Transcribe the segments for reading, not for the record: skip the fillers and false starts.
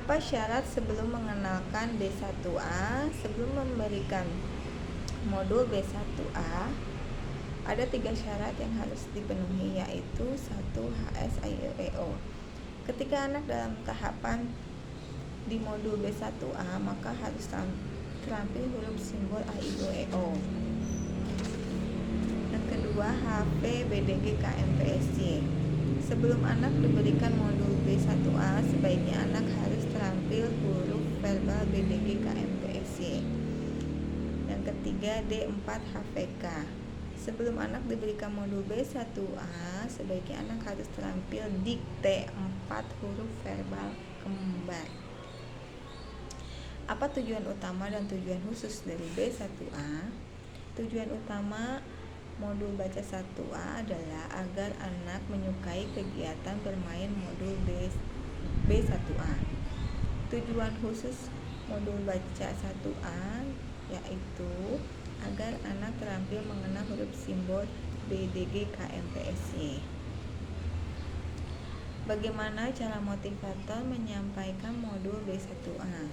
Apa syarat sebelum mengenalkan B1A? Sebelum memberikan modul B1A, ada 3 syarat yang harus dipenuhi, yaitu 1. HSIEO. Ketika anak dalam tahapan di modul B1A, maka harus terampil huruf simbol A-I-O-E-O. Yang kedua, HP, BDG, KMPSY. Sebelum anak diberikan modul B1A, sebaiknya anak harus terampil huruf verbal BDG, KMPSY. Yang ketiga, D4, HVK. Sebelum anak diberikan modul B1A, sebaiknya anak harus terampil dikte 4 huruf verbal kembar. Apa tujuan utama dan tujuan khusus dari B1A? Tujuan utama modul baca 1A adalah agar anak menyukai kegiatan bermain modul B1A. Tujuan khusus modul baca 1A yaitu agar anak terampil mengenal huruf simbol BDG, KMPSY. Bagaimana cara motivator menyampaikan modul B1A?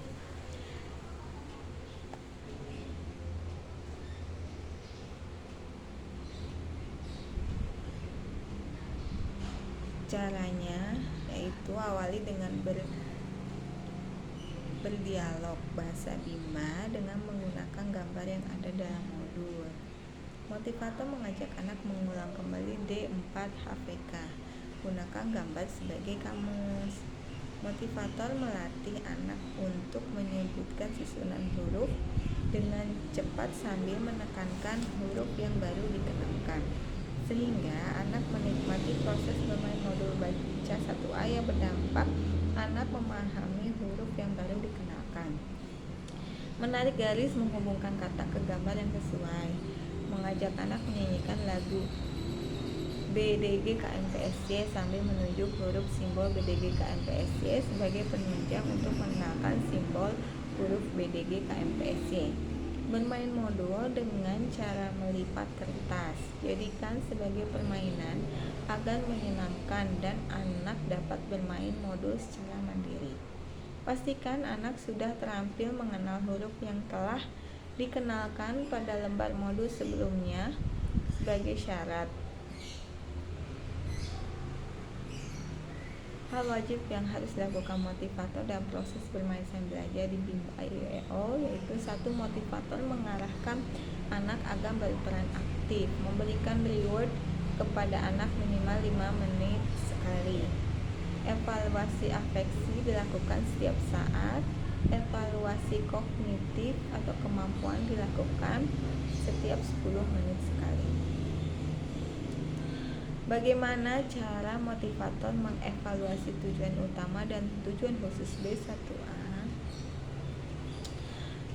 Caranya yaitu awali dengan berdialog bahasa Bima dengan menggunakan gambar yang ada dalam modul. Motivator mengajak anak mengulang kembali D4 HVK. Gunakan gambar sebagai kamus. Motivator melatih anak untuk menyebutkan susunan huruf dengan cepat sambil menekankan huruf yang baru dikenalkan, sehingga anak menikmati proses bermain modul baca 1A yang berdampak anak memahami huruf yang baru dikenalkan. Menarik garis menghubungkan kata ke gambar yang sesuai. Mengajak anak menyanyikan lagu BDG KMPSY sambil menunjuk huruf simbol BDG KMPSY sebagai penunjang untuk mengenalkan simbol huruf BDG KMPSY. Bermain modul dengan cara melipat kertas. Jadikan sebagai permainan agar menyenangkan dan anak dapat bermain modul secara mandiri. Pastikan anak sudah terampil mengenal huruf yang telah dikenalkan pada lembar modul sebelumnya sebagai syarat. Hal wajib yang harus dilakukan motivator dalam proses bermain sambil belajar di Bima A-I-O-E-O yaitu 1. Motivator mengarahkan anak agar berperan aktif, memberikan reward kepada anak minimal 5 menit sekali. Evaluasi afeksi dilakukan setiap saat. Evaluasi kognitif atau kemampuan dilakukan setiap 10 menit sekali. Bagaimana cara motivator mengevaluasi tujuan utama dan tujuan khusus B1A?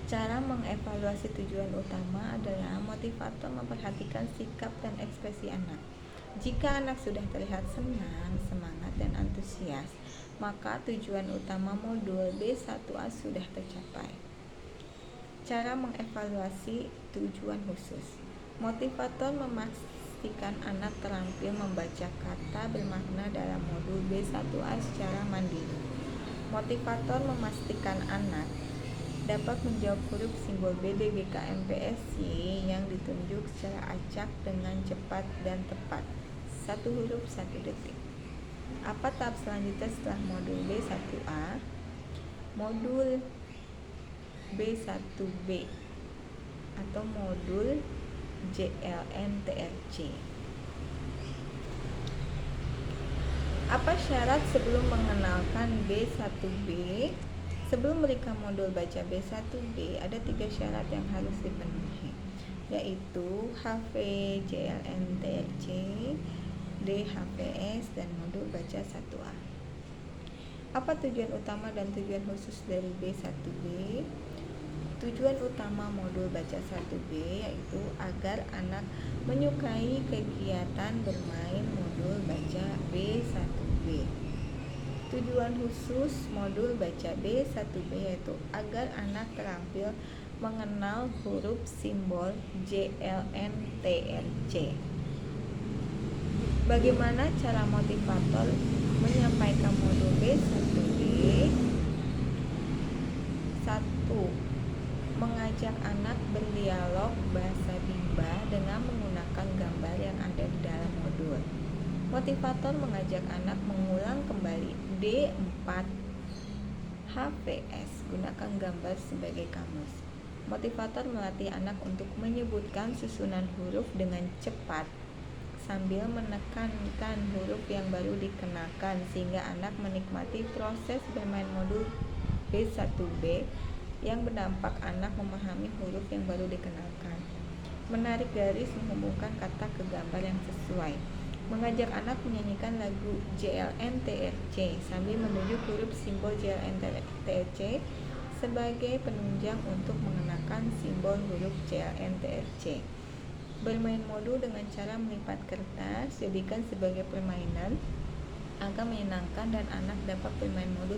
Cara mengevaluasi tujuan utama adalah motivator memperhatikan sikap dan ekspresi anak. Jika anak sudah terlihat senang, semangat, dan antusias, maka tujuan utama modul B1A sudah tercapai. Cara mengevaluasi tujuan khusus. Motivator memastikan anak terampil membaca kata bermakna dalam modul B1A secara mandiri. Motivator memastikan anak dapat menjawab huruf simbol BDG KMPSY yang ditunjuk secara acak dengan cepat dan tepat. 1 huruf 1 detik. Apa tahap selanjutnya setelah modul B1A? Modul B1B atau modul JLNTRC. Apa syarat sebelum mengenalkan B1B? Sebelum memberikan modul baca B1B, ada 3 syarat yang harus dipenuhi, yaitu HV, JLNTRC, DHPS, dan modul baca 1A. Apa tujuan utama dan tujuan khusus dari B1B? Tujuan utama modul baca 1B yaitu agar anak menyukai kegiatan bermain modul baca B1B. Tujuan khusus modul baca B1B yaitu agar anak terampil mengenal huruf simbol JLNTRC. Bagaimana cara motivator menyampaikan modul B1B? mengajak anak berdialog bahasa Bimba dengan menggunakan gambar yang ada di dalam modul. Motivator mengajak anak mengulang kembali D4 HVS. Gunakan gambar sebagai kamus. Motivator melatih anak untuk menyebutkan susunan huruf dengan cepat sambil menekankan huruf yang baru dikenakan sehingga anak menikmati proses bermain modul B1B yang berdampak anak memahami huruf yang baru dikenalkan. Menarik garis menghubungkan kata ke gambar yang sesuai. Mengajak anak menyanyikan lagu JLNTRC sambil menunjuk huruf simbol JLNTRC sebagai penunjang untuk mengenakan simbol huruf JLNTRC. Bermain modul dengan cara melipat kertas, jadikan sebagai permainan agar menyenangkan dan anak dapat bermain modul